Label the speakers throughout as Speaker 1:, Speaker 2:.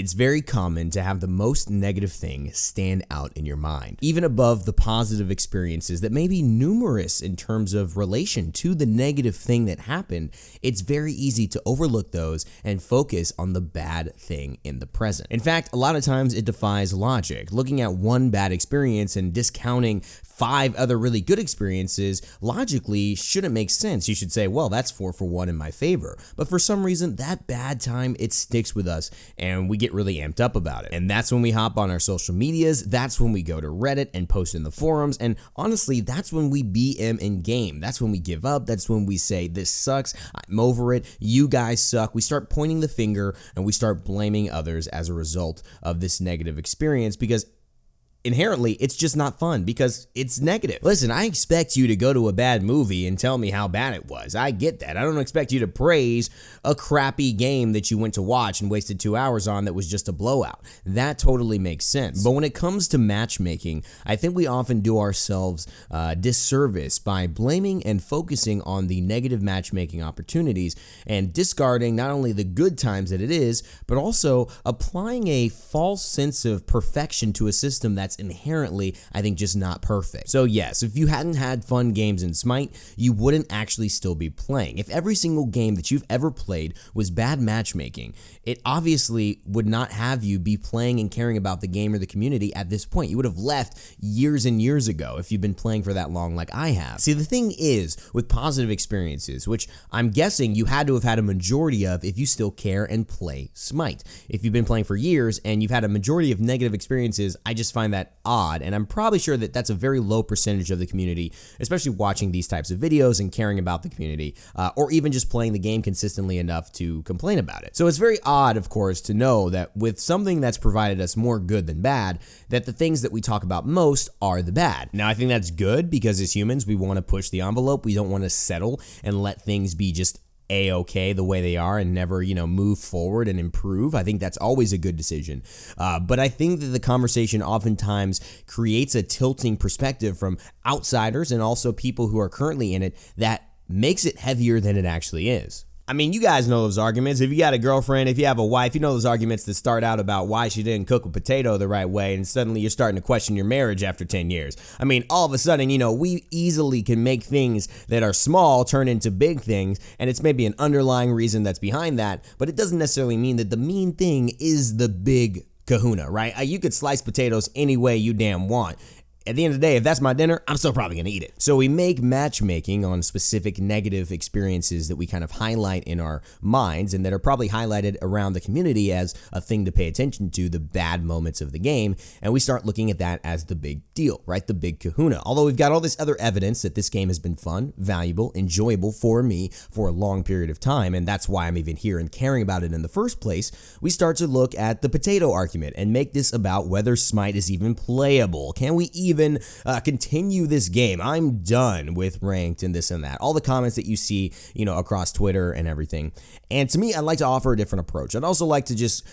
Speaker 1: It's very common to have the most negative thing stand out in your mind, even above the positive experiences that may be numerous in terms of relation to the negative thing that happened. It's very easy to overlook those and focus on the bad thing in the present. In fact, a lot of times it defies logic. Looking at one bad experience and discounting 5 other really good experiences logically shouldn't make sense. You should say, well, that's 4 for 1 in my favor. But for some reason, that bad time, it sticks with us and we get really amped up about it. And that's when we hop on our social medias. That's when we go to Reddit and post in the forums. And honestly, that's when we BM in game. That's when we give up. That's when we say, this sucks. I'm over it. You guys suck. We start pointing the finger and we start blaming others as a result of this negative experience, because inherently, it's just not fun because it's negative. Listen, I expect you to go to a bad movie and tell me how bad it was. I get that. I don't expect you to praise a crappy game that you went to watch and wasted 2 hours on that was just a blowout. That totally makes sense. But when it comes to matchmaking, I think we often do ourselves disservice by blaming and focusing on the negative matchmaking opportunities and discarding not only the good times that it is, but also applying a false sense of perfection to a system that's inherently, I think, just not perfect. So yes, if you hadn't had fun games in Smite, you wouldn't actually still be playing. If every single game that you've ever played was bad matchmaking, it obviously would not have you be playing and caring about the game or the community at this point. You would have left years and years ago if you've been playing for that long like I have. See, the thing is, with positive experiences, which I'm guessing you had to have had a majority of if you still care and play Smite. If you've been playing for years and you've had a majority of negative experiences, I just find that odd, and I'm probably sure that that's a very low percentage of the community, especially watching these types of videos and caring about the community, or even just playing the game consistently enough to complain about it. So it's very odd, of course, to know that with something that's provided us more good than bad, that the things that we talk about most are the bad. Now, I think that's good because as humans, we want to push the envelope. We don't want to settle and let things be just A-okay the way they are and never, move forward and improve. I think that's always a good decision. But I think that the conversation oftentimes creates a tilting perspective from outsiders and also people who are currently in it that makes it heavier than it actually is. I mean, you guys know those arguments. If you got a girlfriend, if you have a wife, you know those arguments that start out about why she didn't cook a potato the right way, and suddenly you're starting to question your marriage after 10 years. I mean, all of a sudden, we easily can make things that are small turn into big things, and it's maybe an underlying reason that's behind that, but it doesn't necessarily mean that the mean thing is the big kahuna, right? You could slice potatoes any way you damn want. At the end of the day, if that's my dinner, I'm still probably going to eat it. So we make matchmaking on specific negative experiences that we kind of highlight in our minds and that are probably highlighted around the community as a thing to pay attention to, the bad moments of the game. And we start looking at that as the big deal, right? The big kahuna. Although we've got all this other evidence that this game has been fun, valuable, enjoyable for me for a long period of time, and that's why I'm even here and caring about it in the first place, we start to look at the potato argument and make this about whether Smite is even playable. Can we even continue this game? I'm done with ranked and this and that. All the comments that you see, across Twitter and everything. And to me, I'd like to offer a different approach. I'd also like to just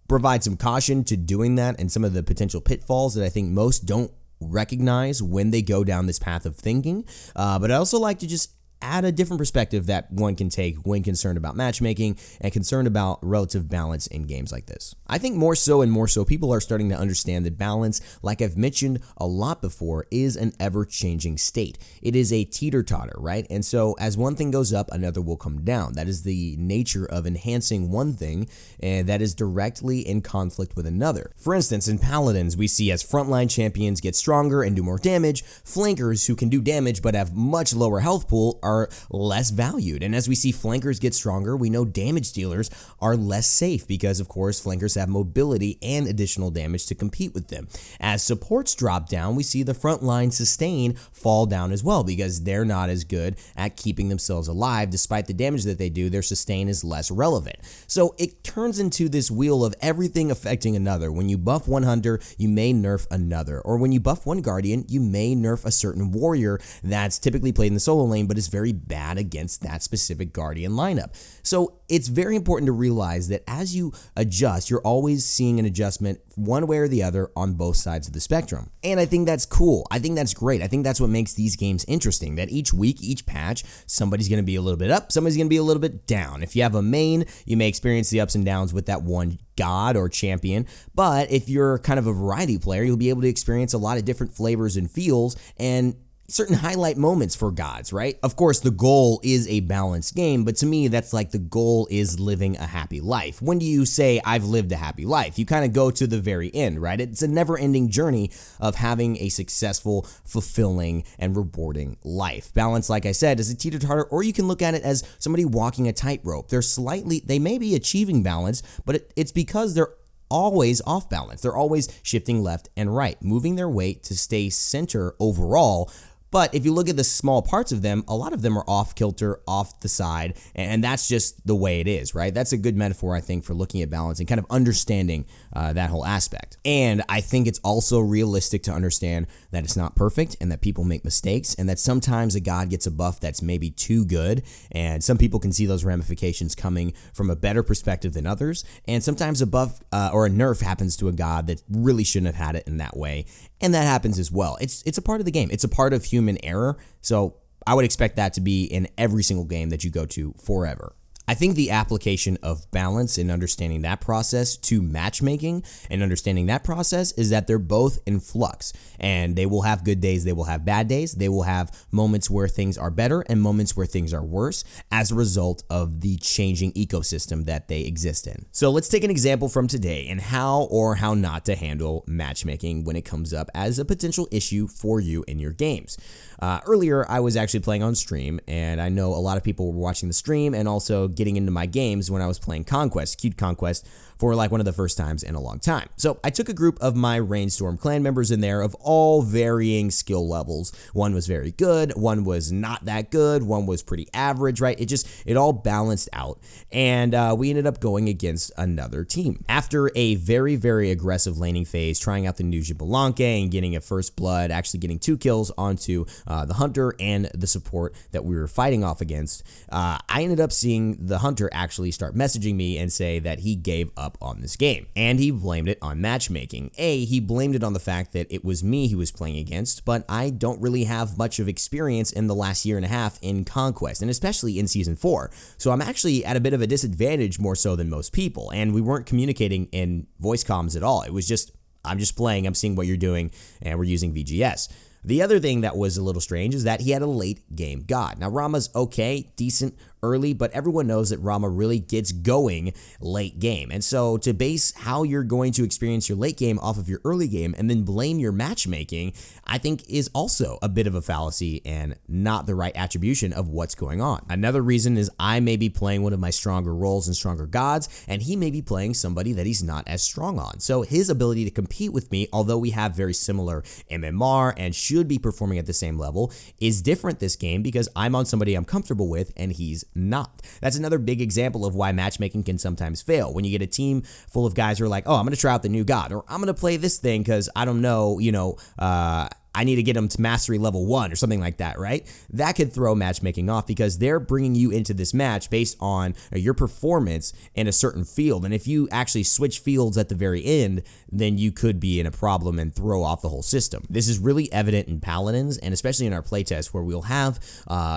Speaker 1: provide some caution to doing that and some of the potential pitfalls that I think most don't recognize when they go down this path of thinking. But I'd also like to just add a different perspective that one can take when concerned about matchmaking and concerned about relative balance in games like this. I think more so and more so people are starting to understand that balance, like I've mentioned a lot before, is an ever-changing state. It is a teeter-totter, right? And so as one thing goes up, another will come down. That is the nature of enhancing one thing that is directly in conflict with another. For instance, in Paladins, we see as frontline champions get stronger and do more damage, flankers who can do damage but have much lower health pool are less valued. And as we see flankers get stronger, we know damage dealers are less safe because, of course, flankers have mobility and additional damage to compete with them. As supports drop down, we see the frontline sustain fall down as well because they're not as good at keeping themselves alive. Despite the damage that they do, their sustain is less relevant. So it turns into this wheel of everything affecting another. When you buff one hunter, you may nerf another. Or when you buff one guardian, you may nerf a certain warrior that's typically played in the solo lane but is very bad against that specific Guardian lineup. So it's very important to realize that as you adjust, you're always seeing an adjustment one way or the other on both sides of the spectrum. And I think that's cool. I think that's great. I think that's what makes these games interesting, that each week, each patch, somebody's going to be a little bit up, somebody's going to be a little bit down. If you have a main, you may experience the ups and downs with that one god or champion, but if you're kind of a variety player, you'll be able to experience a lot of different flavors and feels and certain highlight moments for gods, right? Of course, the goal is a balanced game, but to me, that's like the goal is living a happy life. When do you say, I've lived a happy life? You kind of go to the very end, right? It's a never-ending journey of having a successful, fulfilling, and rewarding life. Balance, like I said, is a teeter-totter, or you can look at it as somebody walking a tightrope. They may be achieving balance, but it's because they're always off balance. They're always shifting left and right, moving their weight to stay center overall. But if you look at the small parts of them, a lot of them are off kilter, off the side, and that's just the way it is, right? That's a good metaphor, I think, for looking at balance and kind of understanding that whole aspect. And I think it's also realistic to understand that it's not perfect and that people make mistakes and that sometimes a god gets a buff that's maybe too good, and some people can see those ramifications coming from a better perspective than others, and sometimes a buff or a nerf happens to a god that really shouldn't have had it in that way, and that happens as well. It's a part of the game. It's a part of human error, so I would expect that to be in every single game that you go to forever. I think the application of balance and understanding that process to matchmaking and understanding that process is that they're both in flux, and they will have good days, they will have bad days, they will have moments where things are better and moments where things are worse as a result of the changing ecosystem that they exist in. So let's take an example from today and how or how not to handle matchmaking when it comes up as a potential issue for you in your games. Earlier, I was actually playing on stream, and I know a lot of people were watching the stream and also getting into my games when I was playing Conquest, Cute Conquest, for like one of the first times in a long time. So I took a group of my Raynstorm clan members in there of all varying skill levels. One was very good, one was not that good, one was pretty average, right? It all balanced out, and we ended up going against another team. After a very, very aggressive laning phase, trying out the new Xbalanque and getting a first blood, actually getting 2 kills onto the Hunter and the support that we were fighting off against, I ended up seeing the Hunter actually start messaging me and say that he gave up on this game, and he blamed it on matchmaking. He blamed it on the fact that it was me he was playing against, but I don't really have much of experience in the last year and a half in Conquest, and especially in Season 4, so I'm actually at a bit of a disadvantage more so than most people, and we weren't communicating in voice comms at all. It was just, I'm just playing, I'm seeing what you're doing, and we're using VGS. The other thing that was a little strange is that he had a late game god. Now, Rama's okay, decent early, but everyone knows that Rama really gets going late game. And so to base how you're going to experience your late game off of your early game and then blame your matchmaking, I think is also a bit of a fallacy and not the right attribution of what's going on. Another reason is I may be playing one of my stronger roles and stronger gods, and he may be playing somebody that he's not as strong on. So his ability to compete with me, although we have very similar MMR and should be performing at the same level, is different this game because I'm on somebody I'm comfortable with and he's not. That's another big example of why matchmaking can sometimes fail. When you get a team full of guys who are like, oh, I'm going to try out the new god, or I'm going to play this thing because I don't know, I need to get them to mastery level 1 or something like that, right? That could throw matchmaking off because they're bringing you into this match based on your performance in a certain field. And if you actually switch fields at the very end, then you could be in a problem and throw off the whole system. This is really evident in Paladins, and especially in our playtest, where we'll have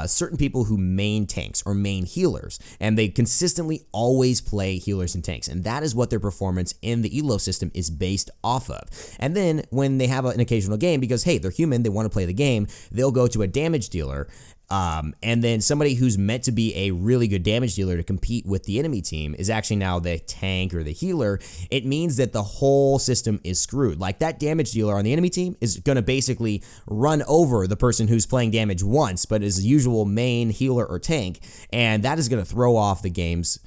Speaker 1: certain people who main tanks or main healers, and they consistently always play healers and tanks, and that is what their performance in the elo system is based off of. And then when they have an occasional game, because hey, they're human, they want to play the game, they'll go to a damage dealer, and then somebody who's meant to be a really good damage dealer to compete with the enemy team is actually now the tank or the healer. It means that the whole system is screwed. Like, that damage dealer on the enemy team is going to basically run over the person who's playing damage once, but is the usual main healer or tank, and that is going to throw off the game's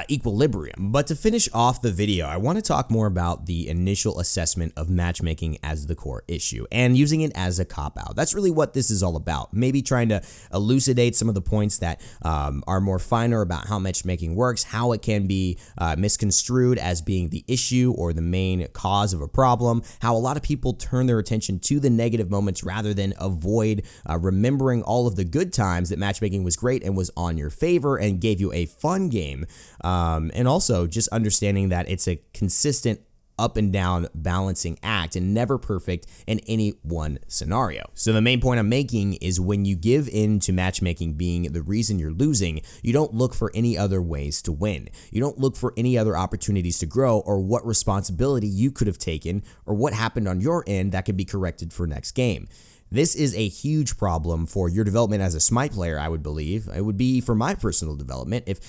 Speaker 1: equilibrium. But to finish off the video, I want to talk more about the initial assessment of matchmaking as the core issue and using it as a cop-out. That's really what this is all about. Maybe trying to elucidate some of the points that are more finer about how matchmaking works, how it can be misconstrued as being the issue or the main cause of a problem, how a lot of people turn their attention to the negative moments rather than avoid remembering all of the good times that matchmaking was great and was on your favor and gave you a fun game. And also just understanding that it's a consistent up and down balancing act and never perfect in any one scenario. So the main point I'm making is when you give in to matchmaking being the reason you're losing, you don't look for any other ways to win. You don't look for any other opportunities to grow or what responsibility you could have taken or what happened on your end that could be corrected for next game. This is a huge problem for your development as a Smite player, I would believe. It would be for my personal development. If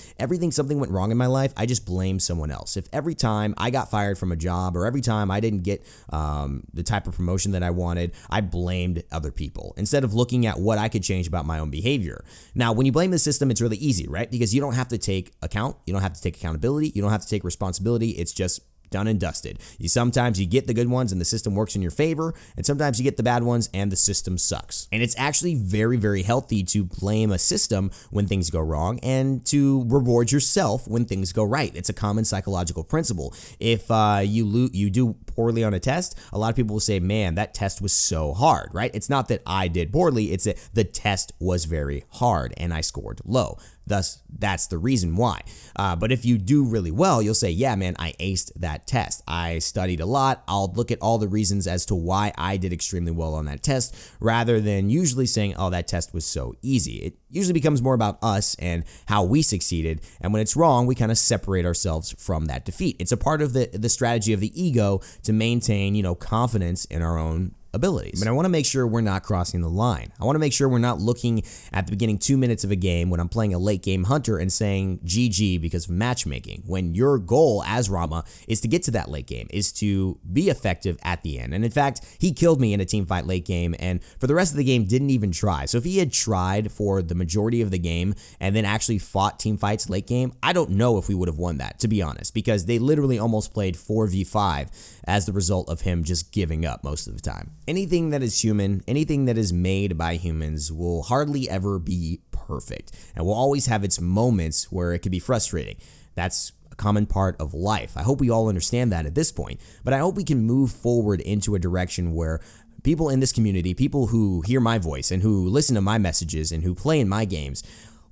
Speaker 1: something went wrong in my life, I just blame someone else. If every time I got fired from a job or every time I didn't get the type of promotion that I wanted, I blamed other people instead of looking at what I could change about my own behavior. Now, when you blame the system, it's really easy, right? Because you don't have to take account, you don't have to take accountability, you don't have to take responsibility. It's just done and dusted. Sometimes you get the good ones and the system works in your favor, and sometimes you get the bad ones and the system sucks. And it's actually very, very healthy to blame a system when things go wrong and to reward yourself when things go right. It's a common psychological principle. If you do poorly on a test, a lot of people will say, man, that test was so hard, right? It's not that I did poorly, it's that the test was very hard and I scored low. Thus, that's the reason why. But if you do really well, you'll say, yeah, man, I aced that test. I studied a lot. I'll look at all the reasons as to why I did extremely well on that test, rather than usually saying, oh, that test was so easy. It usually becomes more about us and how we succeeded. And when it's wrong, we kind of separate ourselves from that defeat. It's a part of the strategy of the ego to maintain, confidence in our own abilities. But I want to make sure we're not crossing the line. I want to make sure we're not looking at the beginning 2 minutes of a game when I'm playing a late game hunter and saying GG because of matchmaking, when your goal as Rama is to get to that late game, is to be effective at the end. And in fact, he killed me in a team fight late game, and for the rest of the game didn't even try. So if he had tried for the majority of the game and then actually fought team fights late game, I don't know if we would have won that, to be honest, because they literally almost played 4v5 as the result of him just giving up most of the time. Anything that is human, anything that is made by humans will hardly ever be perfect and will always have its moments where it can be frustrating. That's a common part of life. I hope we all understand that at this point, but I hope we can move forward into a direction where people in this community, people who hear my voice and who listen to my messages and who play in my games,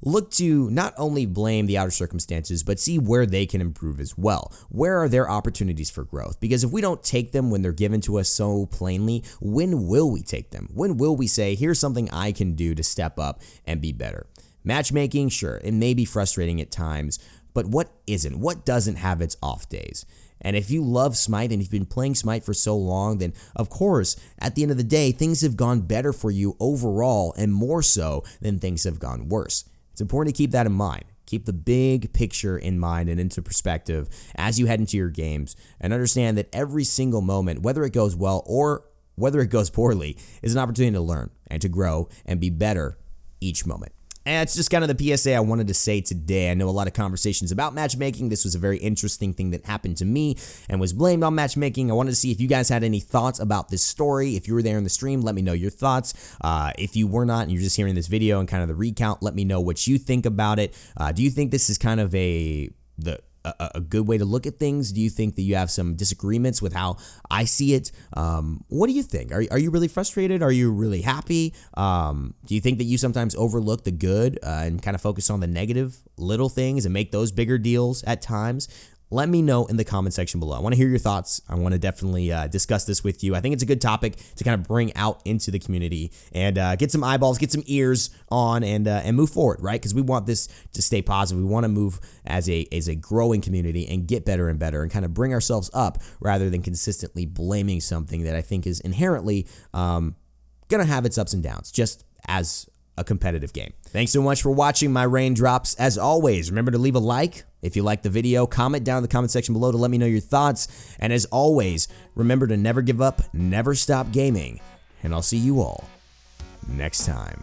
Speaker 1: look to not only blame the outer circumstances, but see where they can improve as well. Where are their opportunities for growth? Because if we don't take them when they're given to us so plainly, when will we take them? When will we say, here's something I can do to step up and be better? Matchmaking, sure, it may be frustrating at times, but what isn't? What doesn't have its off days? And if you love Smite and you've been playing Smite for so long, then of course, at the end of the day, things have gone better for you overall and more so than things have gone worse. It's important to keep that in mind. Keep the big picture in mind and into perspective as you head into your games, and understand that every single moment, whether it goes well or whether it goes poorly, is an opportunity to learn and to grow and be better each moment. And it's just kind of the PSA I wanted to say today. I know a lot of conversations about matchmaking. This was a very interesting thing that happened to me and was blamed on matchmaking. I wanted to see if you guys had any thoughts about this story. If you were there in the stream, let me know your thoughts. If you were not and you're just hearing this video and kind of the recount, let me know what you think about it. Do you think this is kind of a good way to look at things? Do you think that you have some disagreements with how I see it? What do you think? Are you really frustrated? Are you really happy? Do you think that you sometimes overlook the good and kind of focus on the negative little things and make those bigger deals at times? Let me know in the comment section below. I want to hear your thoughts. I want to definitely discuss this with you. I think it's a good topic to kind of bring out into the community and get some eyeballs, get some ears on, and move forward, right? Because we want this to stay positive. We want to move as a growing community and get better and better and kind of bring ourselves up rather than consistently blaming something that I think is inherently going to have its ups and downs, just as a competitive game. Thanks so much for watching my raindrops. As always, remember to leave a like if you liked the video, comment down in the comment section below to let me know your thoughts, and as always, remember to never give up, never stop gaming, and I'll see you all next time.